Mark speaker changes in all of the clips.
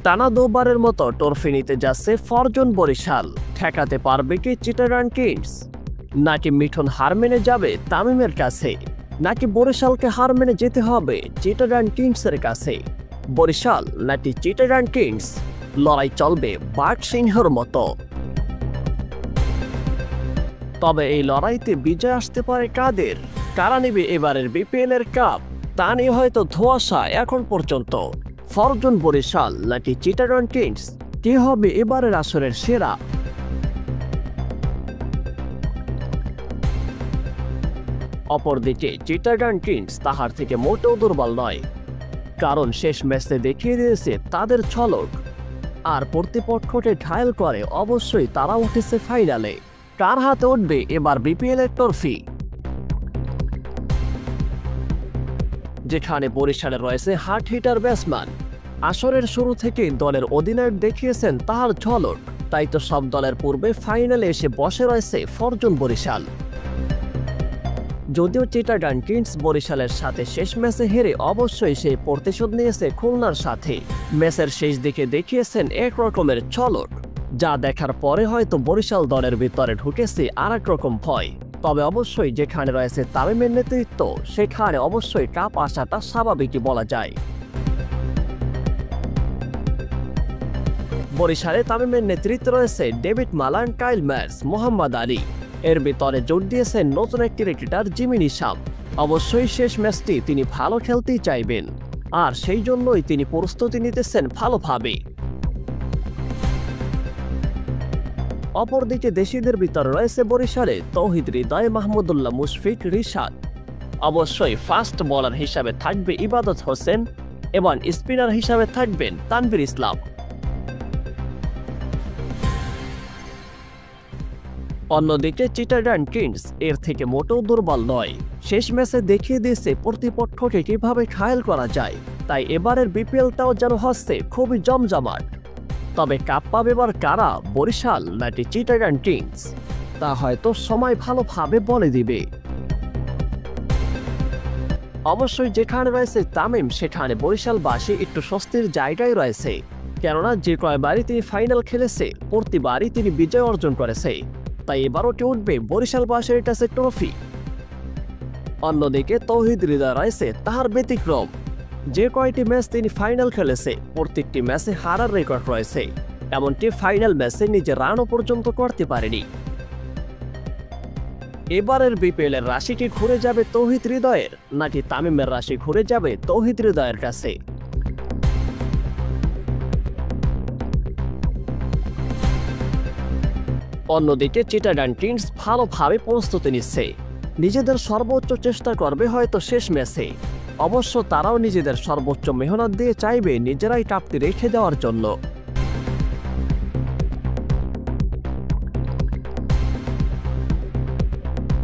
Speaker 1: টানা দুবারের মতো ট্রফি নিতে যাচ্ছে ফরজুন বরিশাল। ঠেকাতে পারবে কি চিটাগাং কিংস? নাকি মিঠুন হার মেনে যাবে তামিমের কাছে? নাকি বরিশালকে হার মেনে যেতে হবে চিটাগাং কিংসের কাছে? বরিশাল নাকি চিটাগাং কিংস, লড়াই চলবে বাঘ সিংহের মতো। তবে এই লড়াইতে বিজয় আসতে পারে কাদের? কারা নেবে এবারের বিপিএল এর কাপ? তা নিয়ে হয়তো ধোঁয়াশা এখন পর্যন্ত। ফরজুন বরিশাল নাকি চিটাগাং কিংস, কে হবে এবারের আসরের সেরা? অপরদিকে চিটাগাং কিংস তাহার থেকে মোটেও দুর্বল নয়, কারণ শেষ ম্যাচে দেখিয়ে দিয়েছে তাদের ঝলক। আর প্রতিপক্ষকে ঘায়েল করে অবশ্যই তারা উঠেছে ফাইনালে। কার হাতে উঠবে এবার বিপিএল এর ট্রফি? যেখানে বরিশালে রয়েছে হার্ড হিটার ব্যাটসম্যান, আসরের শুরু থেকে দলের অধিনায়ক দেখিয়েছেন তাহার ঝলক। তাই তো সব দলের পূর্বে ফাইনালে এসে বসে রয়েছে ফরজুন বরিশাল। যদিও চিটাগাং কিংস বরিশালের সাথে শেষ ম্যাচে হেরে অবশ্যই সেই প্রতিশোধ নিয়েছে খুলনার সাথে। ম্যাচের শেষ দিকে দেখিয়েছেন এক রকমের ঝলক, যা দেখার পরে হয়তো বরিশাল দলের ভিতরে ঢুকেছে আর এক রকম ভয়। তবে অবশ্যই যেখানে রয়েছে তামিমের নেতৃত্ব, সেখানে অবশ্যই কাপ আসাটা স্বাভাবিকই বলা যায়। বরিশালে তামিমের নেতৃত্বে রয়েছে ডেভিড মালান, কাইল ম্যাটস, মোহাম্মদ আলী। এর ভিতরে জোর দিয়েছেন নতুন একটি ক্রিকেটার জিমি নিশাম। অবশ্যই শেষ ম্যাচটি তিনি ভালো খেলতেই চাইবেন, আর সেই জন্যই তিনি প্রস্তুতি নিতেছেন ভালোভাবে। অপরদিকে দেশিদের ভিতরে রয়েছে বরিশালে তৌহিদ হৃদয়, মাহমুদুল্লাহ মুশফিক, রিশাদ। অবশ্যই ফাস্ট বোলার হিসাবে থাকবে ইবাদত হোসেন এবং স্পিনার হিসাবে থাকবেন তানভীর ইসলাম। অন্যদিকে চিটাগাং কিংস এর থেকে মোটেও দুর্বল নয়। শেষ ম্যাচে দেখিয়ে দিয়েছে প্রতিপক্ষকে কিভাবে ঘায়েল করা যায়। তাই এবারের বিপিএলটাও যেন হচ্ছে খুবই জমজমাট। তবে কাপ পাবে এবার কারা, বরিশাল নাকি চিটাগাং কিংস, তা হয়তো সময় ভালোভাবে বলে দিবে। অবশ্যই যেখানে রয়েছে তামিম, সেখানে বরিশালবাসী একটু স্বস্তির জায়গায় রয়েছে, কেননা যে কয়বারই তিনি ফাইনাল খেলেছে প্রতিবারই তিনি বিজয় অর্জন করেছে। তাই এবারও উঠবে বরিশালবাসীর কাছে ট্রফি। অন্যদিকে তৌহিদ হৃদয় রয়েছে তাহার ব্যতিক্রম। যে কয়টি ম্যাচ তিনি ফাইনাল খেলেছে প্রত্যেকটি ম্যাচে হারার রেকর্ড রয়েছে, এমনকি ফাইনাল ম্যাচে নিজে রানও পর্যন্ত করতে পারেনি। এবারের বিপিএল এর রাশি কি ঘুরে যাবে তৌহিদ হৃদয়ের, নাকি তামিমের রাশি ঘুরে যাবে তৌহিদ হৃদয়ের কাছে? অন্যদিকে চিটাগাং কিংস ভালোভাবে প্রস্তুতি নিচ্ছে, নিজেদের সর্বোচ্চ চেষ্টা করবে হয়তো শেষ ম্যাচে। অবশ্য তারাও নিজেদের সর্বোচ্চ মেহনত দিয়ে চাইবে নিজেরাই কাপটি রেখে দেওয়ার জন্য।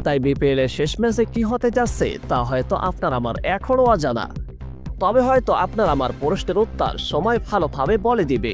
Speaker 1: তাই বিপিএল এর শেষ ম্যাচে কি হতে যাচ্ছে তা হয়তো আপনার আমার এখনো অজানা। তবে হয়তো আপনার আমার প্রশ্নের উত্তর সময় ভালোভাবে বলে দিবে।